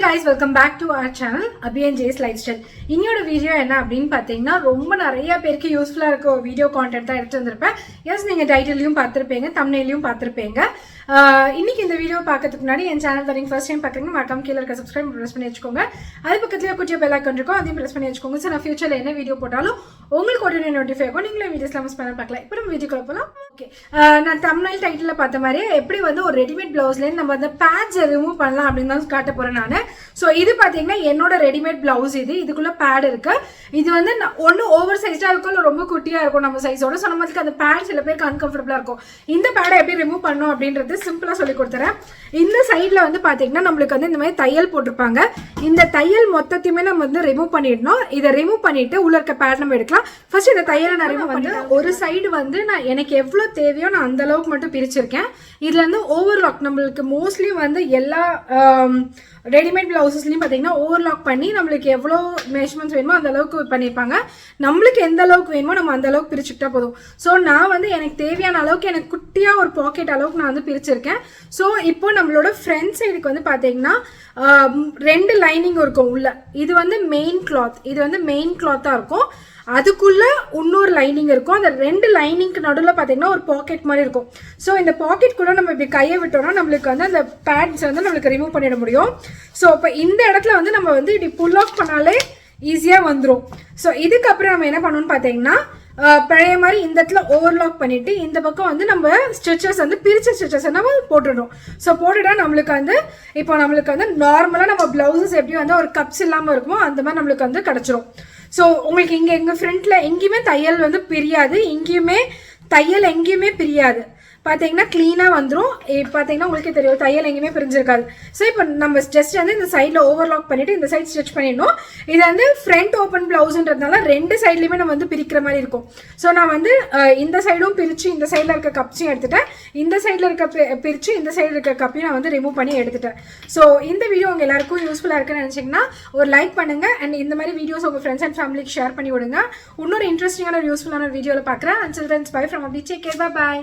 guys, welcome back to our channel Abhi and Jay's Lifestyle. இன்னையோட video என்ன அப்படின்னு பார்த்தீங்கன்னா ரொம்ப நிறைய பேருக்கு யூஸ்ஃபுல்லா இருக்க வீடியோ கான்டென்ட் தான் எடுத்து வந்திருப்பேன். எஸ், நீங்க டைட்டிலையும் பார்த்திருப்பீங்க, தம்ப்நெயிலையும் பார்த்திருப்பீங்க. இன்னைக்கு இந்த வீடியோ பார்க்கறதுக்கு முன்னாடி என் சேனல் தான் நீங்க ஃபர்ஸ்ட் டைம் பார்க்குறீங்க, மறக்காம கீழே இருக்க சப்ஸ்கிரைப் பிரஸ் பண்ணி வச்சுக்கோங்க. அது பக்கத்துலேயே குட்டிய பெல் ஐகான் இருக்கும், அதையும் பிரஸ் பண்ணி வச்சுக்கோங்க. ஸோ நான் ஃபியூச்சர்ல என்ன வீடியோ போட்டாலும் உங்களுக்கு உடனே நோட்டிஃபை ஆகும், நீங்களும் வீடியோஸ்லாம் மிஸ் பண்ண பார்க்கலாம். இப்போ நம்ம வீடியோக்குள்ள போகலாம். ஓகே, நான் தம்ப்நெயில் டைட்டில் பார்த்த மாதிரி எப்படி வந்து ஒரு ரெடிமேட் பிளவுஸ்லேருந்து நம்ம அந்த பேட்ஸை ரிமூவ் பண்ணலாம் அப்படின்னு தான் காட்ட போறேன் நான். ஸோ இது பார்த்தீங்கன்னா என்னோட ரெடிமேட் பிளவுஸ். இதுக்குள்ள பேட் இருக்கு. இது வந்து ஒன்று ஓவர் சைஸ்டா இருக்கும், இல்லை ரொம்ப குட்டியா இருக்கும் நம்ம சைஸோட. ஸோ நம்மளுக்கு அந்த பேட் சில பேருக்கு அன்கம்ஃபர்டபுளா இருக்கும். இந்த பேடை எப்படி ரிமூவ் பண்ணணும் அப்படின்றது சிம்பிளா சொல்லி கொடுத்துறேன். இந்த சைட்ல வந்து பாத்தீங்கன்னா நம்மளுக்கு வந்து இந்த மாதிரி தையல் போட்டிருப்பாங்க. இந்த தையல் மொத்தத்தையுமே நம்ம வந்து ரிமூவ் பண்ணிடணும். இதை ரிமூவ் பண்ணிட்டு உள்ள இருக்க பேட் நம்ம எடுக்கலாம். ஃபர்ஸ்ட் இந்த தையலை நான் ரிமூவ் பண்ணி ஒரு சைடு வந்து நான் எனக்கு எவ்வளவு தேவையோ நான் அந்த அளவுக்கு மட்டும் பிரிச்சிருக்கேன். இதுல இருந்து ஓவர்லாக் நம்மளுக்கு மோஸ்ட்லி வந்து எல்லா ரெடிமேட் பிளவுசஸ்லையும் பார்த்தீங்கன்னா ஓவர்லாக் பண்ணி நம்மளுக்கு எவ்வளோ மெஷர்மெண்ட்ஸ் வேணுமோ அந்த அளவுக்கு பண்ணியிருப்பாங்க. நம்மளுக்கு எந்த அளவுக்கு வேணுமோ நம்ம அந்த அளவுக்கு பிரிச்சுக்கிட்டா போதும். ஸோ நான் வந்து எனக்கு தேவையான அளவுக்கு எனக்கு குட்டியாக ஒரு பாக்கெட் அளவுக்கு நான் வந்து பிரிச்சிருக்கேன். ஸோ இப்போ நம்மளோட ஃப்ரண்ட் சைடுக்கு வந்து பார்த்தீங்கன்னா 2 லைனிங் இருக்கும் உள்ள. இது வந்து மெயின் கிளாத், இது வந்து மெயின் கிளாத்தாக இருக்கும். அதுக்குள்ள இன்னொரு லைனிங் இருக்கும். அந்த 2 லைனிங்க்கு நடுவில் பார்த்தீங்கன்னா ஒரு பாக்கெட் மாதிரி இருக்கும். ஸோ இந்த பாக்கெட் கூட நம்ம இப்படி கையை விட்டோம்னா நம்மளுக்கு வந்து அந்த பேட்ஸ் வந்து நம்மளுக்கு ரிமூவ் பண்ணிட முடியும். ஸோ இப்போ இந்த இடத்துல வந்து நம்ம வந்து இப்படி புல் ஆஃப் பண்ணாலே ஈஸியாக வந்துடும். ஸோ இதுக்கப்புறம் நம்ம என்ன பண்ணணும்னு பார்த்தீங்கன்னா பழைய மாதிரி இந்த இடத்துல ஓவர்லாக் பண்ணிட்டு இந்த பக்கம் வந்து நம்ம ஸ்டிச்சஸ் வந்து பிரிச்ச ஸ்டிச்சஸ் நம்ம போட்டுடணும். ஸோ போட்டுட்டா நம்மளுக்கு வந்து இப்போ நம்மளுக்கு வந்து நார்மலாக நம்ம பிளவுசஸ் எப்படி வந்து ஒரு கப்ஸ் இல்லாமல் இருக்குமோ அந்த மாதிரி நம்மளுக்கு வந்து கிடச்சிரும். ஸோ உங்களுக்கு இங்கே எங்கள் ஃப்ரண்ட்ல எங்கேயுமே தையல் வந்து பிரியாது, இங்கேயுமே தையல் எங்கேயுமே பிரியாது. பார்த்தீங்கன்னா க்ளீனாக வந்துடும். பார்த்தீங்கன்னா உங்களுக்கே தெரியும் தையல் எங்கேயுமே பிரிஞ்சிருக்காது. ஸோ இப்போ நம்ம ஜஸ்ட் வந்து இந்த சைடில் ஓவர்லாக் பண்ணிவிட்டு இந்த சைட் ஸ்டிச் பண்ணிடணும். இது வந்து ஃப்ரண்ட் ஓப்பன் ப்ளவுஸ்ன்றதுனால 2 சைட்லையுமே நம்ம வந்து பிரிக்கிற மாதிரி இருக்கும். ஸோ நான் வந்து இந்த சைடும் பிரித்து இந்த சைடில் இருக்க கப்ஸையும் எடுத்துட்டேன், இந்த சைடில் இருக்க பிரித்து இந்த சைடில் இருக்க கப்பையும் நான் வந்து ரிமூவ் பண்ணி எடுத்துட்டேன். ஸோ இந்த வீடியோ உங்கள் எல்லாருக்கும் யூஸ்ஃபுல்லாக இருக்குன்னு நினச்சிங்கன்னா ஒரு லைக் பண்ணுங்கள். அண்ட் இந்த மாதிரி வீடியோஸ் உங்கள் ஃப்ரெண்ட்ஸ் அண்ட் ஃபேமிலிக்கு ஷேர் பண்ணி விடுங்க. இன்னொரு இன்ட்ரெஸ்டிங்கான யூஸ்ஃபுல்லான வீடியோவில் பார்க்குறேன். Until then, bye from Abhi. Take care. Bye bye.